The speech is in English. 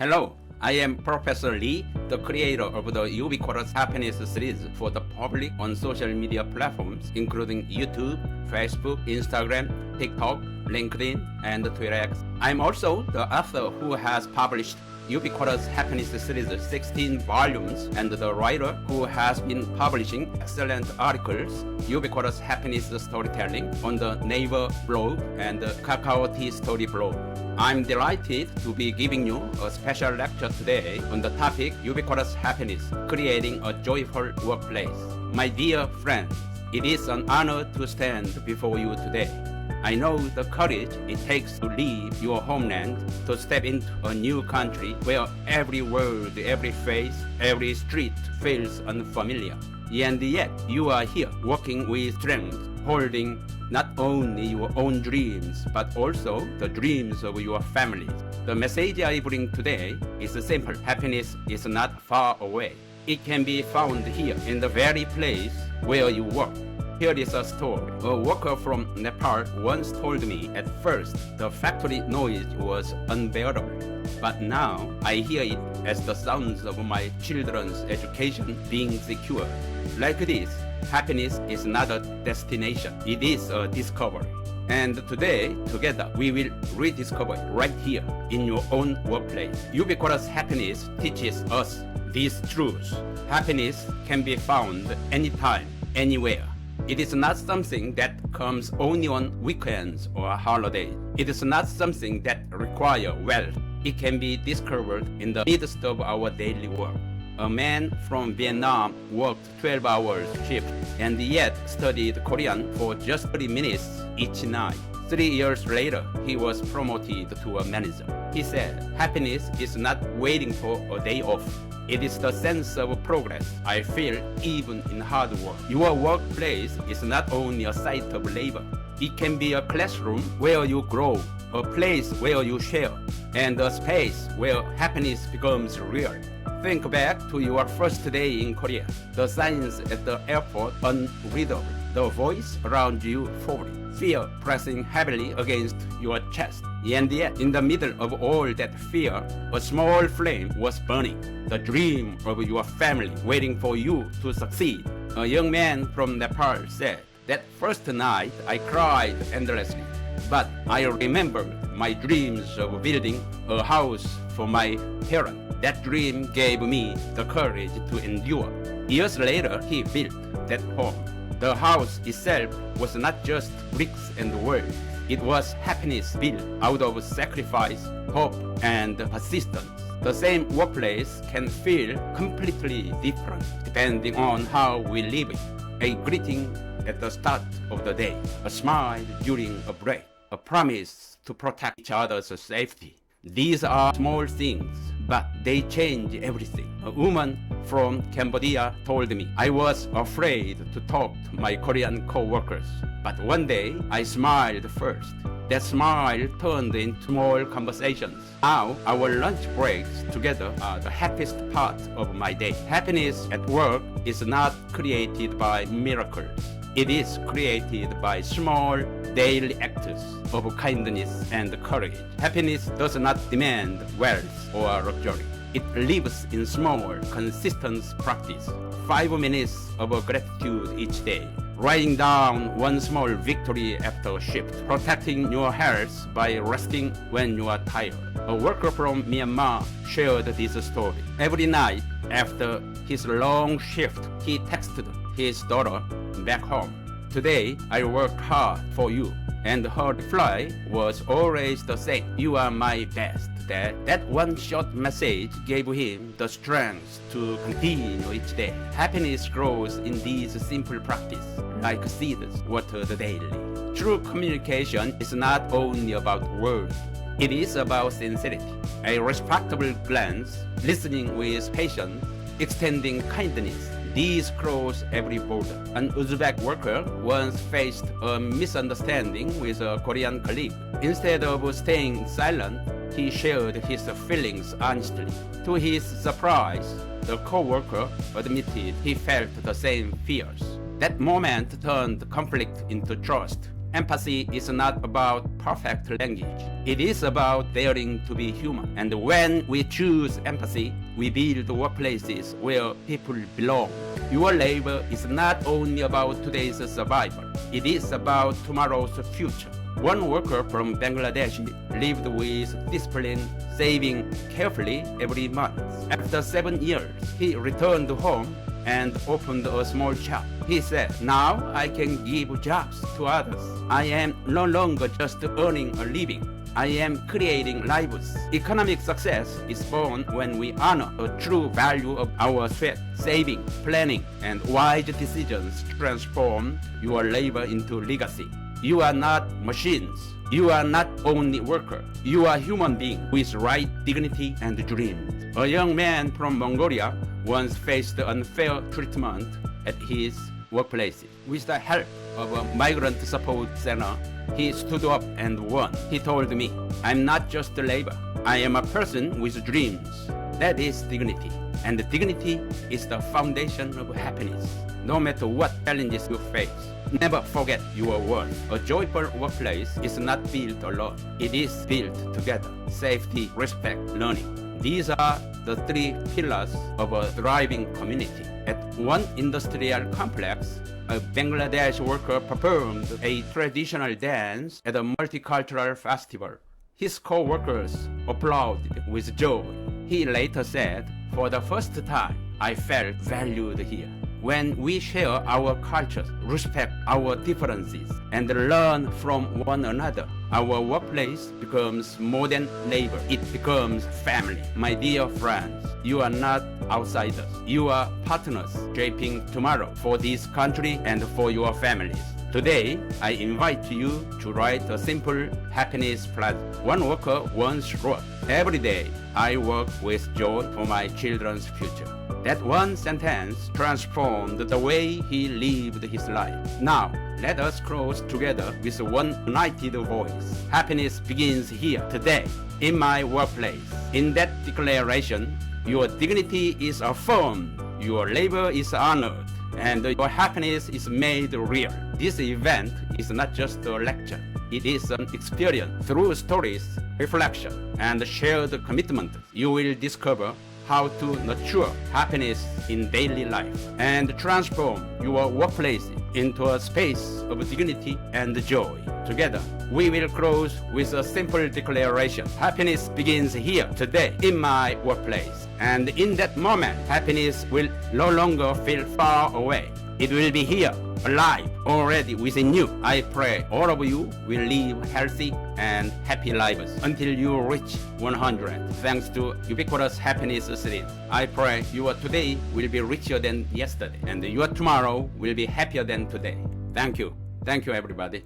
Hello, I am Professor Lee, the creator of the Ubiquitous Happiness Studies for the public on social media platforms including YouTube, Facebook, Instagram, TikTok, LinkedIn, and Twitter X. I'm also the author who has published Ubiquitous Happiness Studies 16 volumes and the writer who has been publishing excellent articles, Ubiquitous Happiness Storytelling on the Naver blog and the Kakao T Story blog. I'm delighted to be giving you a special lecture today on the topic Ubiquitous Happiness, creating a joyful workplace. My dear friends, it is an honor to stand before you today. I know the courage it takes to leave your homeland to step into a new country where every word, every face, every street feels unfamiliar. And yet, you are here working with strength, holding not only your own dreams, but also the dreams of your families. The message I bring today is simple. Happiness is not far away. It can be found here in the very place where you work. Here is a story. A worker from Nepal once told me at first the factory noise was unbearable, but now I hear it as the sounds of my children's education being secured. Like this, happiness is not a destination, it is a discovery. And today, together, we will rediscover it right here in your own workplace. Ubiquitous happiness teaches us these truths. Happiness can be found anytime, anywhere. It is not something that comes only on weekends or holidays. It is not something that requires wealth. It can be discovered in the midst of our daily work. A man from Vietnam worked 12-hour shift and yet studied Korean for just 30 minutes each night. 3 years later, he was promoted to a manager. He said, happiness is not waiting for a day off. It is the sense of progress I feel even in hard work. Your workplace is not only a site of labor. It can be a classroom where you grow, a place where you share, and a space where happiness becomes real. Think back to your first day in Korea. The signs at the airport unreadable. The voice around you falling. Fear pressing heavily against your chest. And yet, in the middle of all that fear, a small flame was burning. The dream of your family waiting for you to succeed. A young man from Nepal said, that first night I cried endlessly. But I remembered my dreams of building a house for my parents. That dream gave me the courage to endure. Years later, he built that home. The house itself was not just bricks and words. It was happiness built out of sacrifice, hope, and persistence. The same workplace can feel completely different depending on how we live it. A greeting at the start of the day, a smile during a break, a promise to protect each other's safety. These are small things, but they change everything. A woman from Cambodia told me I was afraid to talk to my Korean co-workers, but one day I smiled first. That smile turned into small conversations. Now our lunch breaks together are the happiest part of my day. Happiness at work is not created by miracles. It is created by small daily acts of kindness and courage. Happiness does not demand wealth or luxury. It lives in small, consistent practice. 5 minutes of gratitude each day. Writing down one small victory after a shift. Protecting your health by resting when you are tired. A worker from Myanmar shared this story. Every night after his long shift, he texted his daughter back home. Today, I worked hard for you. And her reply was always the same. You are my best, Dad. That one short message gave him the strength to continue each day. Happiness grows in these simple practices, like seeds watered daily. True communication is not only about words. It is about sincerity. A respectful glance, listening with patience, extending kindness. These cross every border. An Uzbek worker once faced a misunderstanding with a Korean colleague. Instead of staying silent, he shared his feelings honestly. To his surprise, the co-worker admitted he felt the same fears. That moment turned conflict into trust. Empathy is not about perfect language. It is about daring to be human. And when we choose empathy, we build workplaces where people belong. Your labor is not only about today's survival. It is about tomorrow's future. One worker from Bangladesh lived with discipline, saving carefully every month. After 7 years, he returned home and opened a small shop. He said, "Now I can give jobs to others. I am no longer just earning a living. I am creating lives." Economic success is born when we honor the true value of our sweat, saving, planning, and wise decisions transform your labor into legacy. You are not machines. You are not only worker. You are human being with right dignity and dreams. A young man from Mongolia once faced unfair treatment at his workplace. With the help of a migrant support center, he stood up and won. He told me, "I'm not just a labor. I am a person with dreams." That is dignity. And dignity is the foundation of happiness. No matter what challenges you face, never forget your worth. A joyful workplace is not built alone. It is built together. Safety, respect, learning. These are the three pillars of a thriving community. At one industrial complex, a Bangladesh worker performed a traditional dance at a multicultural festival. His co-workers applauded with joy. He later said, "For the first time, I felt valued here." When we share our cultures, respect our differences, and learn from one another, our workplace becomes more than labor. It becomes family. My dear friends, you are not outsiders. You are partners shaping tomorrow for this country and for your families. Today, I invite you to write a simple happiness pledge. One worker once wrote, "Every day, I work with joy for my children's future." That one sentence transformed the way he lived his life. Now, let us close together with one united voice. Happiness begins here, today, in my workplace. In that declaration, your dignity is affirmed, your labor is honored, and your happiness is made real. This event is not just a lecture. It is an experience. Through stories, reflection, and shared commitment, you will discover how to nurture happiness in daily life and transform your workplace into a space of dignity and joy. Together, we will close with a simple declaration. Happiness begins here, today, in my workplace. And in that moment, happiness will no longer feel far away. It will be here, alive, already within you. I pray all of you will live healthy and happy lives until you reach 100. Thanks to Ubiquitous Happiness Studies, I pray your today will be richer than yesterday and your tomorrow will be happier than today. Thank you. Thank you, everybody.